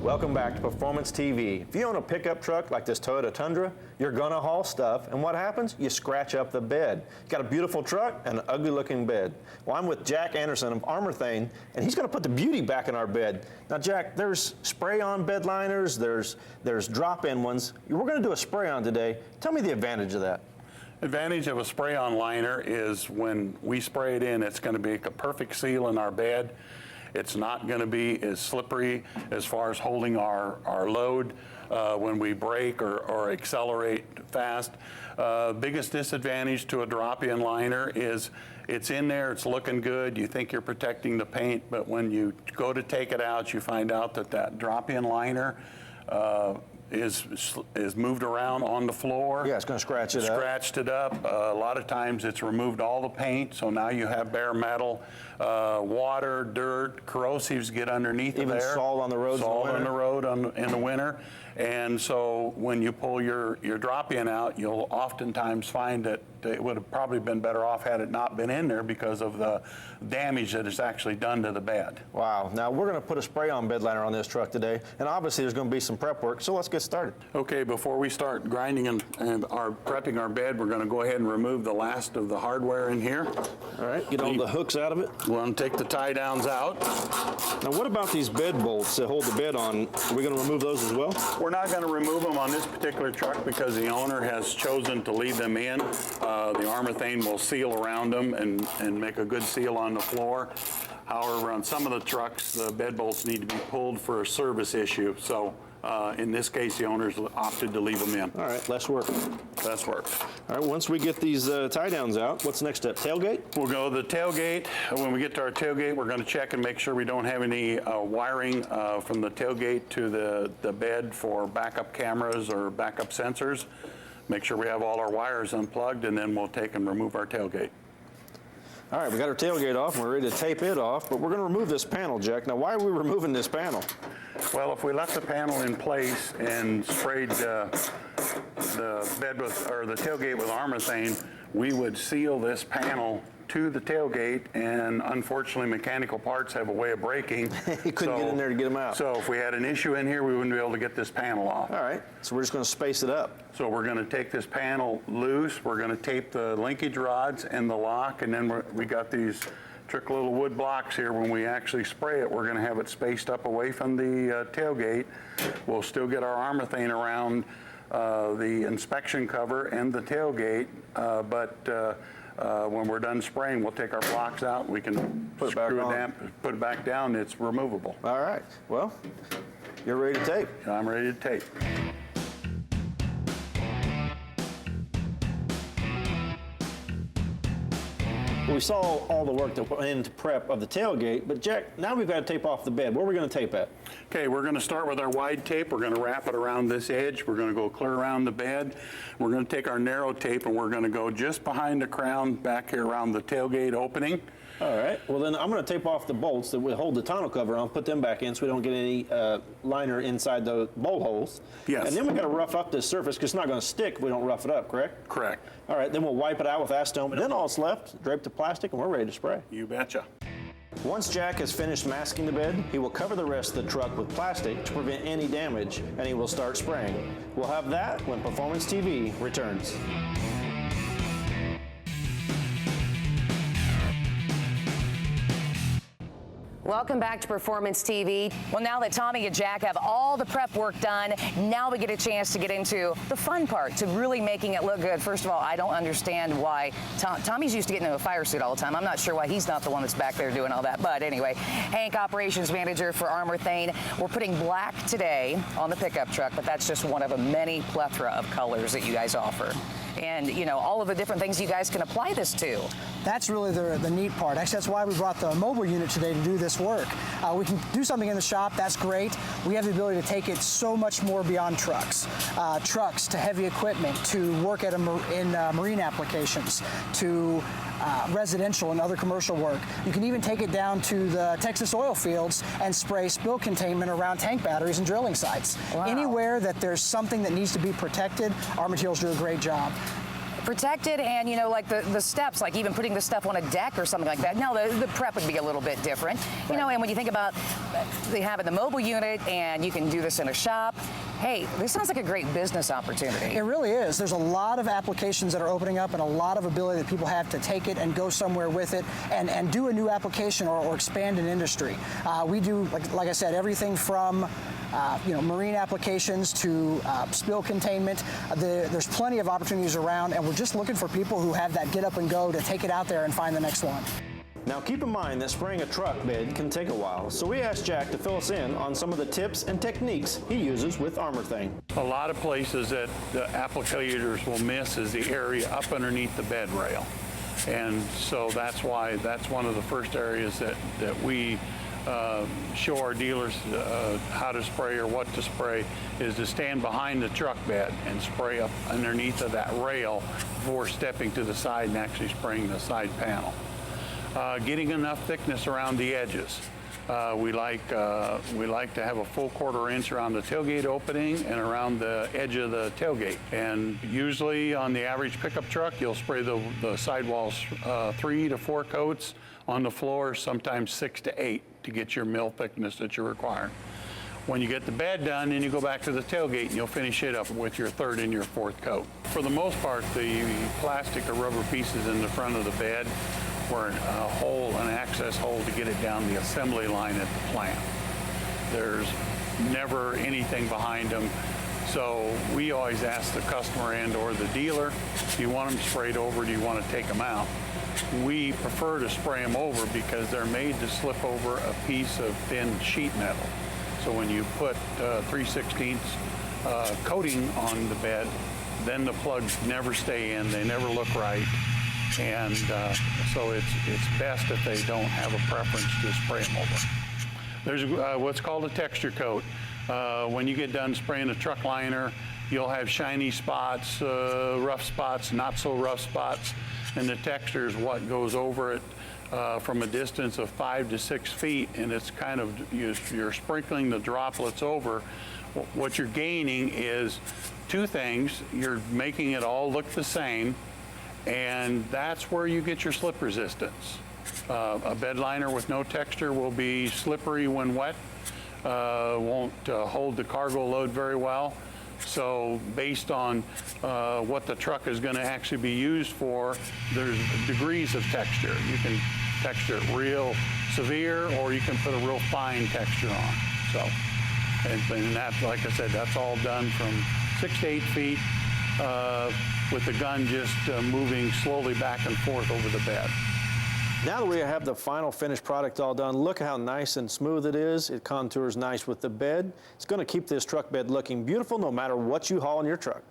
Welcome back to Performance TV. If you own a pickup truck like this Toyota Tundra, you're gonna haul stuff, and what happens? You scratch up the bed. You got a beautiful truck and an ugly looking bed. Well, I'm with Jack Anderson of ArmorThane, and he's gonna put the beauty back in our bed. Now, Jack, there's spray-on bed liners, there's drop-in ones. We're gonna do a spray-on today. Tell me the advantage of that. Advantage of a spray-on liner is when we spray it in, it's going to be a perfect seal in our bed. It's not going to be as slippery as far as holding our load when we brake or accelerate fast. Biggest disadvantage to a drop-in liner is it's in there, it's looking good, you think you're protecting the paint, but when you go to take it out, you find out that drop-in liner is moved around on the floor. Yeah, it's going to scratch it up. Scratched it up. A lot of times it's removed all the paint, so now you have bare metal. Water, dirt, corrosives get underneath Even there. Even salt on the roads salt in the winter. on the road in the winter. And so when you pull your drop-in out, you'll oftentimes find that it would have probably been better off had it not been in there because of the damage that it's actually done to the bed. Wow. Now, we're going to put a spray-on bed liner on this truck today, and obviously there's going to be some prep work, so let's get started. Okay, before we start grinding and prepping our bed, we're going to go ahead and remove the last of the hardware in here. All right, get all the hooks out of it. We're going to take the tie downs out. Now, what about these bed bolts that hold the bed on? Are we going to remove those as well? We're not going to remove them on this particular truck because the owner has chosen to leave them in. The ArmorThane will seal around them and make a good seal on the floor. However, on some of the trucks, the bed bolts need to be pulled for a service issue. So in this case, the owners opted to leave them in. All right, less work. Less work. All right, once we get these tie downs out, what's the next step? Tailgate? We'll go to the tailgate. When we get to our tailgate, we're going to check and make sure we don't have any wiring from the tailgate to the bed for backup cameras or backup sensors. Make sure we have all our wires unplugged, and then we'll take and remove our tailgate. All right, we got our tailgate off, and we're ready to tape it off, but we're going to remove this panel, Jack. Now, why are we removing this panel? Well, if we left the panel in place and sprayed the bed or the tailgate with ArmorThane, we would seal this panel to the tailgate, and unfortunately mechanical parts have a way of breaking. You couldn't get in there to get them out. So if we had an issue in here, we wouldn't be able to get this panel off. All right, so we're just going to space it up. So we're going to take this panel loose, we're going to tape the linkage rods and the lock, and then we got these trick little wood blocks here. When we actually spray it, we're going to have it spaced up away from the tailgate. We'll still get our ArmorThane around the inspection cover and the tailgate, but when we're done spraying, we'll take our blocks out. We can put it back down. It's removable. All right. Well, you're ready to tape. I'm ready to tape. We saw all the work that went into prep of the tailgate, but Jack, now we've got to tape off the bed. Where are we going to tape at? Okay, we're going to start with our wide tape. We're going to wrap it around this edge. We're going to go clear around the bed. We're going to take our narrow tape and we're going to go just behind the crown back here around the tailgate opening. All right. Well, then I'm going to tape off the bolts that will hold the tonneau cover on, put them back in so we don't get any liner inside the bolt holes. Yes. And then we've got to rough up this surface because it's not going to stick if we don't rough it up, correct? Correct. All right, then we'll wipe it out with acetone, and then all that's left, drape the plastic, and we're ready to spray. You betcha. Once Jack has finished masking the bed, he will cover the rest of the truck with plastic to prevent any damage, and he will start spraying. We'll have that when Performance TV returns. Welcome back to Performance TV. Well, now that Tommy and Jack have all the prep work done, now we get a chance to get into the fun part, to really making it look good. First of all, I don't understand why Tommy's used to getting into a fire suit all the time. I'm not sure why he's not the one that's back there doing all that. But anyway, Hank, operations manager for ArmorThane. We're putting black today on the pickup truck, but that's just one of a many plethora of colors that you guys offer. And, you know, all of the different things you guys can apply this to. That's really the neat part. Actually, that's why we brought the mobile unit today to do this work. We can do something in the shop, that's great. We have the ability to take it so much more beyond trucks. Trucks to heavy equipment, to work in marine applications, to residential and other commercial work. You can even take it down to the Texas oil fields and spray spill containment around tank batteries and drilling sites. Wow. Anywhere that there's something that needs to be protected, our materials do a great job. protected, and you know, like the steps, like even putting the stuff on a deck or something like that. No, the prep would be a little bit different. You know, and when you think about they have the mobile unit and you can do this in a shop, hey, this sounds like a great business opportunity. It really is. There's a lot of applications that are opening up and a lot of ability that people have to take it and go somewhere with it and do a new application or expand an industry. We do, like I said, everything from you know, marine applications to spill containment. There's plenty of opportunities around, and we're just looking for people who have that get up and go to take it out there and find the next one. Now keep in mind that spraying a truck bed can take a while, so we asked Jack to fill us in on some of the tips and techniques he uses with ArmorThane. A lot of places that the applicators will miss is the area up underneath the bed rail. And so that's why that's one of the first areas that we show our dealers how to spray or what to spray, is to stand behind the truck bed and spray up underneath of that rail before stepping to the side and actually spraying the side panel. Getting enough thickness around the edges. We like to have a full 1/4 inch around the tailgate opening and around the edge of the tailgate. And usually on the average pickup truck, you'll spray the sidewalls 3 to 4 coats, on the floor sometimes 6 to 8 to get your mill thickness that you require. When you get the bed done, then you go back to the tailgate and you'll finish it up with your 3rd and your 4th coat. For the most part, the plastic or rubber pieces in the front of the bed were an access hole to get it down the assembly line at the plant. There's never anything behind them. So we always ask the customer and or the dealer, do you want them sprayed over, do you want to take them out? We prefer to spray them over because they're made to slip over a piece of thin sheet metal. So when you put 3/16 coating on the bed, then the plugs never stay in, they never look right. And so it's best if they don't have a preference to spray them over. There's what's called a texture coat. When you get done spraying a truck liner, you'll have shiny spots, rough spots, not so rough spots, and the texture is what goes over it from a distance of 5 to 6 feet, and it's kind of, you're sprinkling the droplets over. What you're gaining is 2 things. You're making it all look the same, and that's where you get your slip resistance. A bed liner with no texture will be slippery when wet, won't hold the cargo load very well. So based on what the truck is going to actually be used for, there's degrees of texture. You can texture it real severe, or you can put a real fine texture on. So, and that, like I said, that's all done from 6 to 8 feet. With the gun just moving slowly back and forth over the bed. Now that we have the final finished product all done, look how nice and smooth it is. It contours nice with the bed. It's going to keep this truck bed looking beautiful no matter what you haul in your truck.